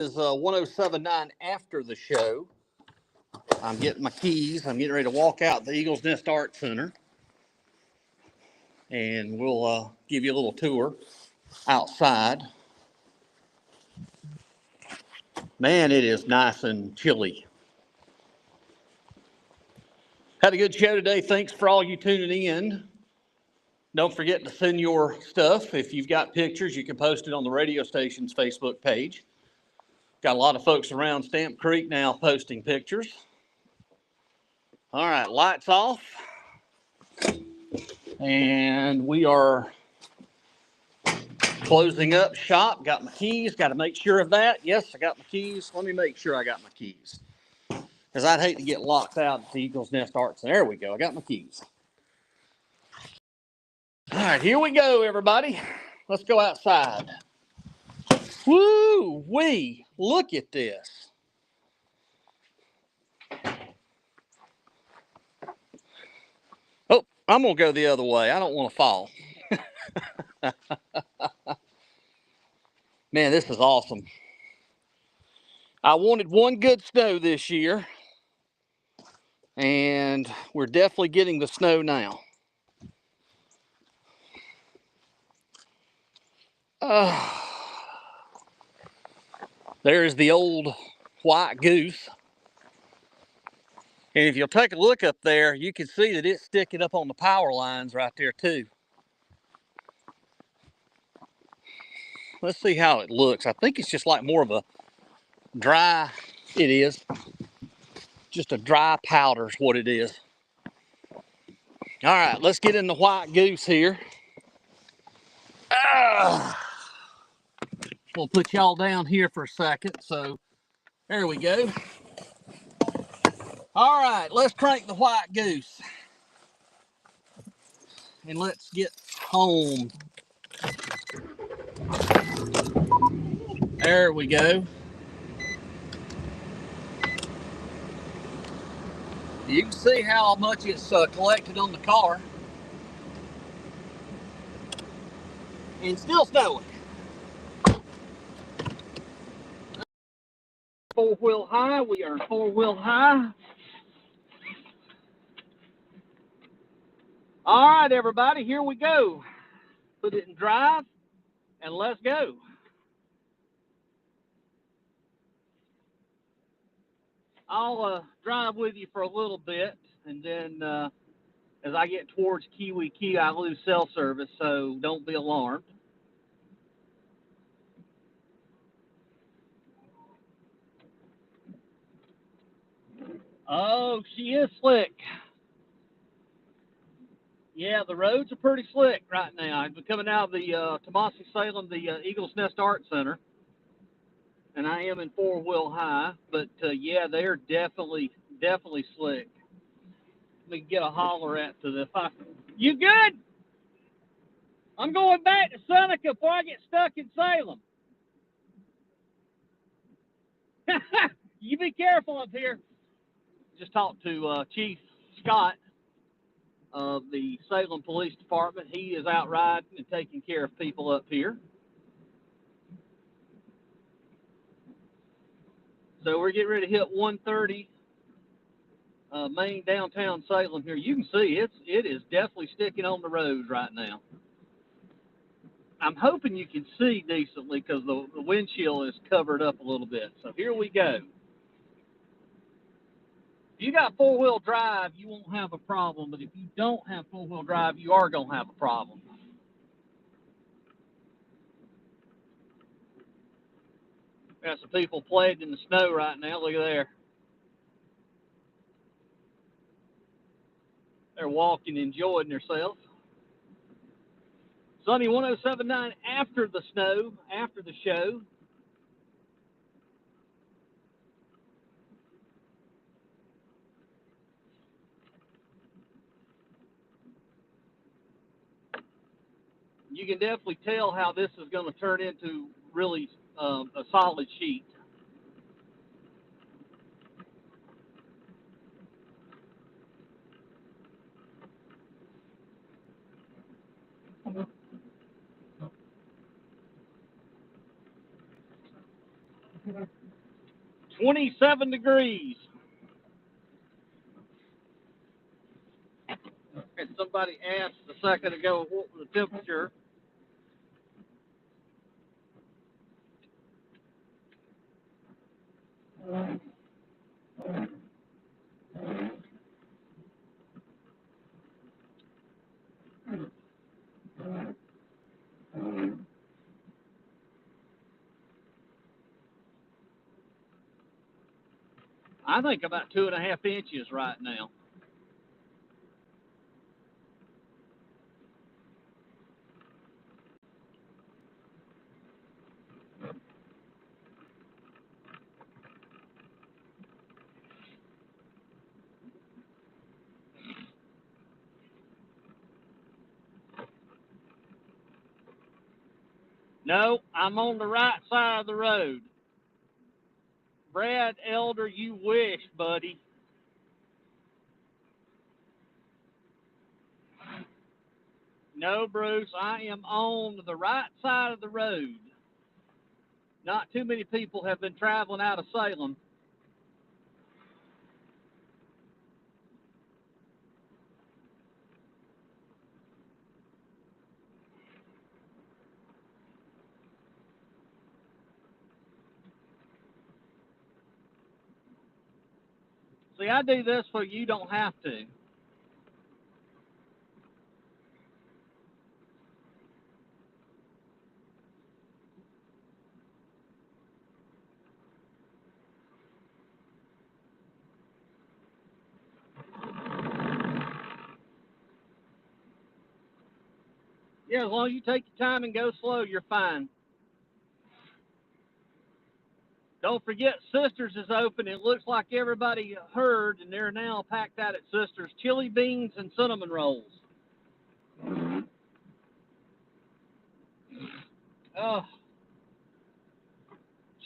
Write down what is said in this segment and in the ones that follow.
Is 1079 after the show. I'm getting my keys. I'm getting ready to walk out the Eagles Nest Art Center, and we'll give you a little tour outside. Man, it is nice and chilly. Had a good show today. Thanks for all you tuning in. Don't forget to send your stuff. If you've got pictures, you can post it on the radio station's Facebook page. Got a lot of folks around Stamp Creek now posting pictures. All right, lights off. And we are closing up shop. Got my keys. Got to make sure of that. Yes, I got my keys. Let me make sure I got my keys, because I'd hate to get locked out at the Eagles Nest Arts. There we go. I got my keys. All right, here we go, everybody. Let's go outside. Woo wee! Look at this. Oh, I'm gonna go the other way. I don't want to fall. Man, this is awesome. I wanted one good snow this year, and we're definitely getting the snow now. There's the old white goose. And if you'll take a look up there, you can see that it's sticking up on the power lines right there too. Let's see how it looks. I think it's just like more of a dry, it is. Just a dry powder is what it is. All right, let's get in the white goose here. We'll put y'all down here for a second. So there we go. All right, let's crank the white goose. And let's get home. There we go. You can see how much it's collected on the car. And still snowing. Four-wheel high. We are four-wheel high. All right, everybody, here we go. Put it in drive, and let's go. I'll drive with you for a little bit, and then as I get towards Kiwi Key, I lose cell service, so don't be alarmed. Oh, she is slick. Yeah, the roads are pretty slick right now. I'm coming out of the Tomasi Salem, the Eagles Nest Art Center, and I am in four-wheel high, but yeah, they're definitely slick. Let me get a holler at to the fire. You good? I'm going back to Seneca before I get stuck in Salem. You be careful up here. Just talked to Chief Scott of the Salem Police Department. He is out riding and taking care of people up here. So we're getting ready to hit 130 main downtown Salem here. You can see it is definitely sticking on the roads right now. I'm hoping you can see decently because the windshield is covered up a little bit. So here we go. If you got four-wheel drive, you won't have a problem. But if you don't have four-wheel drive, you are going to have a problem. Got some people playing in the snow right now. Look at there. They're walking, enjoying themselves. Sunny 1079 after the snow, after the show. You can definitely tell how this is going to turn into really a solid sheet. 27 degrees. And somebody asked a second ago what was the temperature. I think about 2.5 inches right now. No, I'm on the right side of the road. Brad Elder, you wish, buddy. No, Bruce, I am on the right side of the road. Not too many people have been traveling out of Salem. See, I do this so you don't have to. Yeah, as long as you take your time and go slow, you're fine. Don't forget, Sisters is open. It looks like everybody heard, and they're now packed out at Sisters. Chili beans and cinnamon rolls. Oh,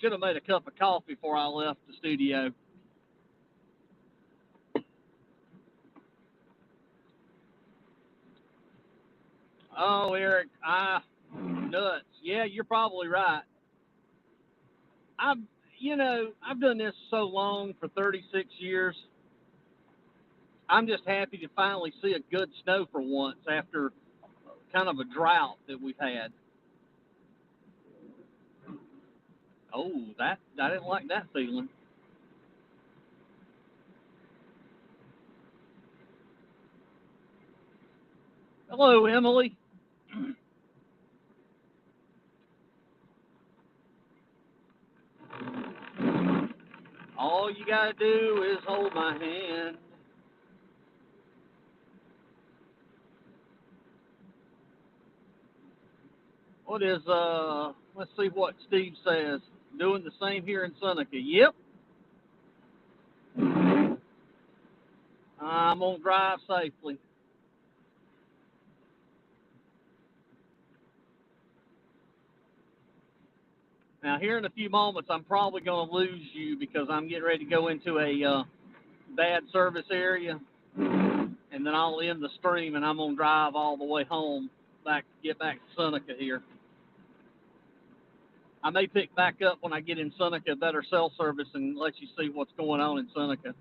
should have made a cup of coffee before I left the studio. Oh, Eric, nuts. Yeah, you're probably right. I've, I've done this so long for 36 years. I'm just happy to finally see a good snow for once after kind of a drought that we've had. Oh, that I didn't like that feeling. Hello, Emily. All you gotta do is hold my hand. What is let's see what Steve says. Doing the same here in Seneca. Yep. I'm gonna drive safely. Now here in a few moments I'm probably gonna lose you because I'm getting ready to go into a bad service area, and then I'll end the stream and I'm gonna drive all the way home get back to Seneca here. I may pick back up when I get in Seneca, better cell service, and let you see what's going on in Seneca.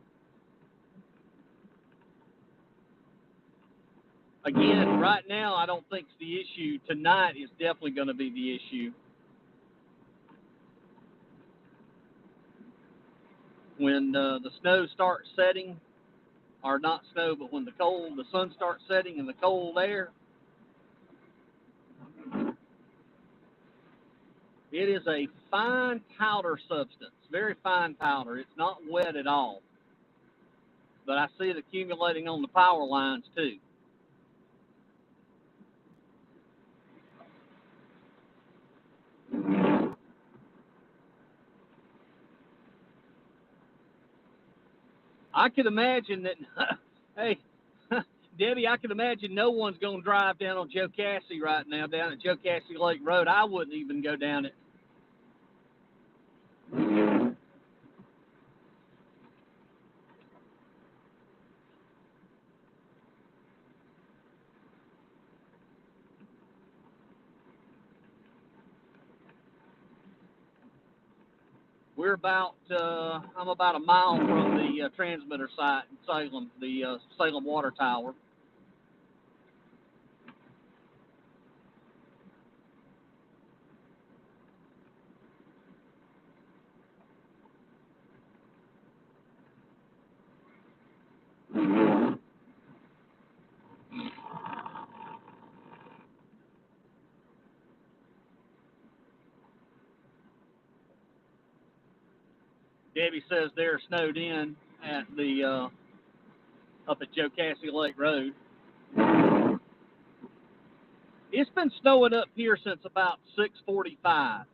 Again, right now, I don't think the issue. Tonight is definitely going to be the issue. When the snow starts setting, or not snow, but when the sun starts setting in the cold air, it is a fine powder substance, very fine powder. It's not wet at all, but I see it accumulating on the power lines too. I could imagine that. Hey, Debbie, I could imagine no one's going to drive down on Joe Cassie right now, down at Joe Cassie Lake Road. I wouldn't even go down it. We're about, I'm about a mile from the transmitter site in Salem, the Salem Water Tower. Debbie says they're snowed in at the up at Jocassee Lake Road. It's been snowing up here since about 6:45.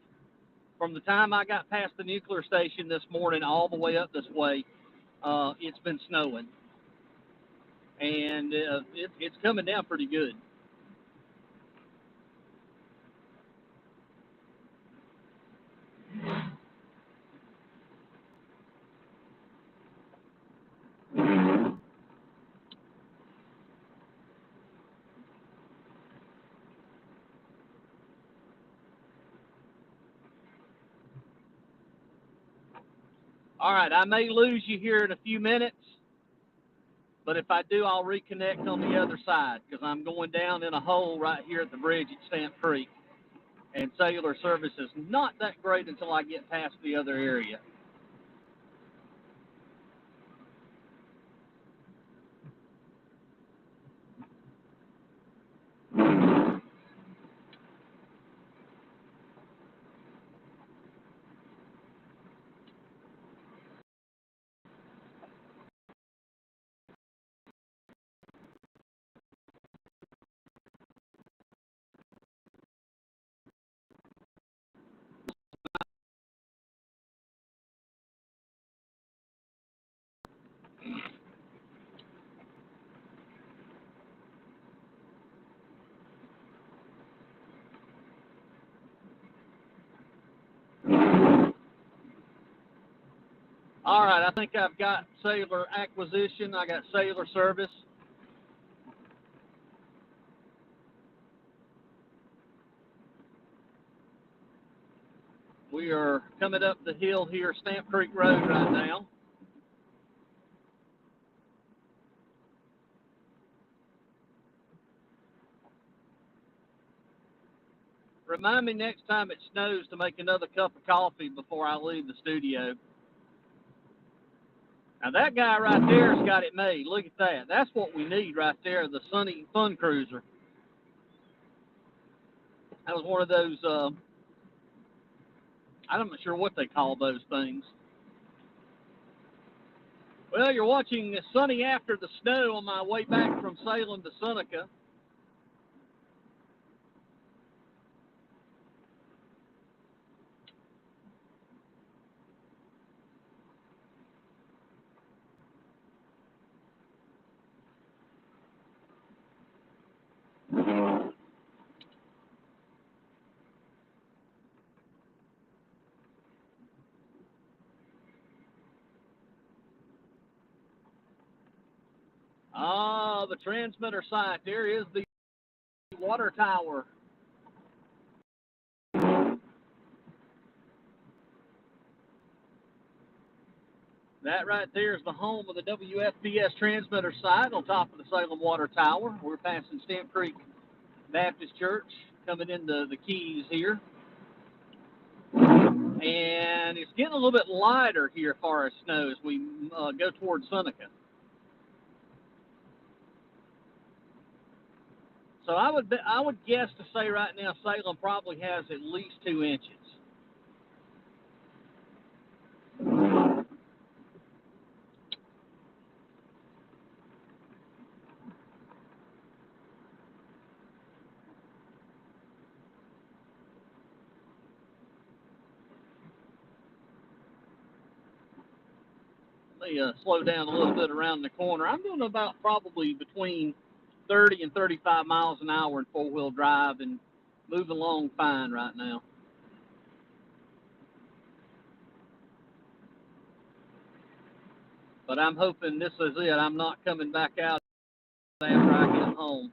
From the time I got past the nuclear station this morning all the way up this way, it's been snowing. And it's coming down pretty good. All right, I may lose you here in a few minutes, but if I do, I'll reconnect on the other side because I'm going down in a hole right here at the bridge at Stamp Creek, and cellular service is not that great until I get past the other area. All right, I think I've got cellular acquisition. I got cellular service. We are coming up the hill here, Stamp Creek Road right now. Remind me next time it snows to make another cup of coffee before I leave the studio. Now that guy right there's got it made. Look at that. That's what we need right there, the Sunny Fun Cruiser. That was one of those, I'm not sure what they call those things. Well, you're watching Sunny After the Snow on my way back from Salem to Seneca. Ah, the transmitter site. There is the water tower. That right there is the home of the WFPS transmitter site on top of the Salem Water Tower. We're passing Stamp Creek Baptist Church, coming into the Keys here. And it's getting a little bit lighter here as far as snow as we go towards Seneca. So I would guess to say right now Salem probably has at least 2 inches. Let me slow down a little bit around the corner. I'm doing about probably between 30 and 35 miles an hour in four-wheel drive and moving along fine right now. But I'm hoping this is it. I'm not coming back out after I get home.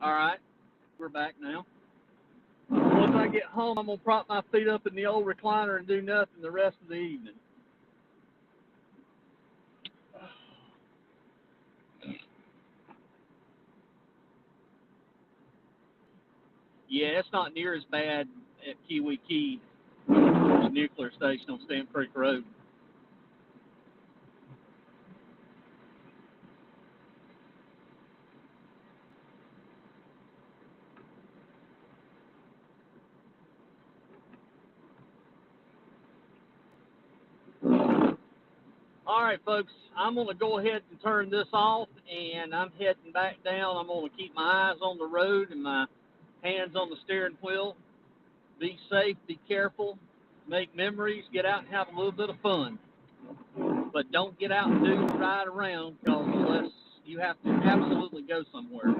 All right, we're back now. Once I get home, I'm going to prop my feet up in the old recliner and do nothing the rest of the evening. Yeah, it's not near as bad at Kiwi Key, the nuclear station on Stamp Creek Road. All right, folks, I'm going to go ahead and turn this off, and I'm heading back down. I'm going to keep my eyes on the road and my hands on the steering wheel. Be safe, be careful, make memories, get out and have a little bit of fun. But don't get out and do ride around, because unless you have to absolutely go somewhere.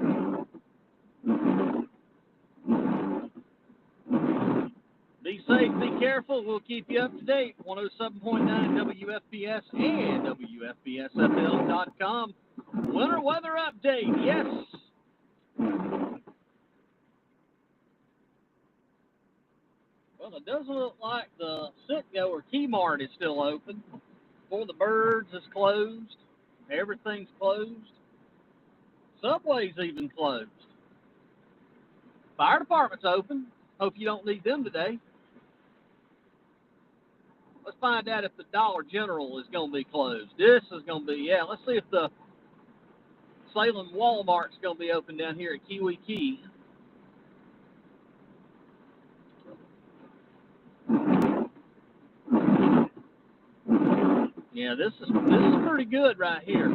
Be safe, be careful. We'll keep you up to date. 107.9 WFPS and WFPSFL.com. Winter weather update, yes. Well, it doesn't look like the Citgo or Kmart is still open. For the Birds is closed. Everything's closed. Subway's even closed. Fire department's open. Hope you don't need them today. Let's find out if the Dollar General is going to be closed. This is going to be, yeah, let's see if the Salem Walmart's going to be open down here at Kiwi Key. Yeah, this is pretty good right here.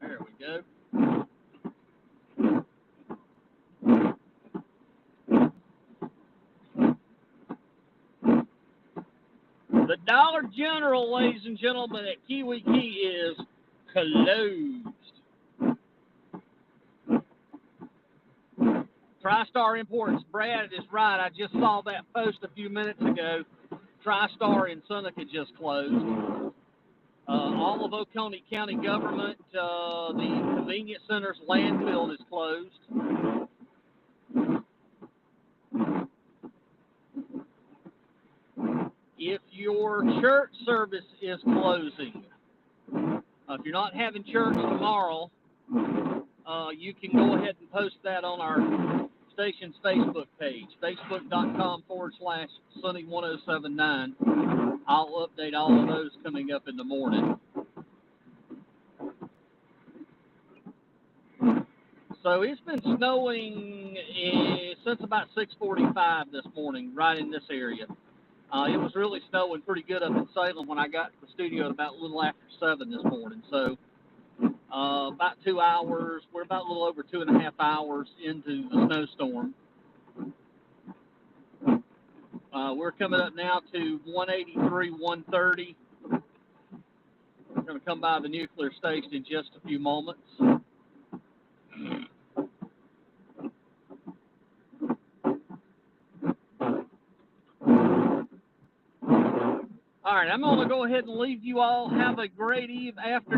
There we go. The Dollar General, ladies and gentlemen, at Kiwi Key is closed. TriStar Imports, Brad is right. I just saw that post a few minutes ago. TriStar in Seneca just closed. All of Oconee County government, the convenience center's landfill is closed. If your church service is closing, if you're not having church tomorrow, you can go ahead and post that on our station's Facebook page, facebook.com/Sunny1079. I'll update all of those coming up in the morning. So it's been snowing since about 6:45 this morning, right in this area. It was really snowing pretty good up in Salem when I got to the studio at about a little after 7 this morning. So about 2 hours, we're about a little over 2.5 hours into the snowstorm. We're coming up now to 183, 130. We're going to come by the nuclear station in just a few moments. All right, I'm going to go ahead and leave you all. Have a great afternoon.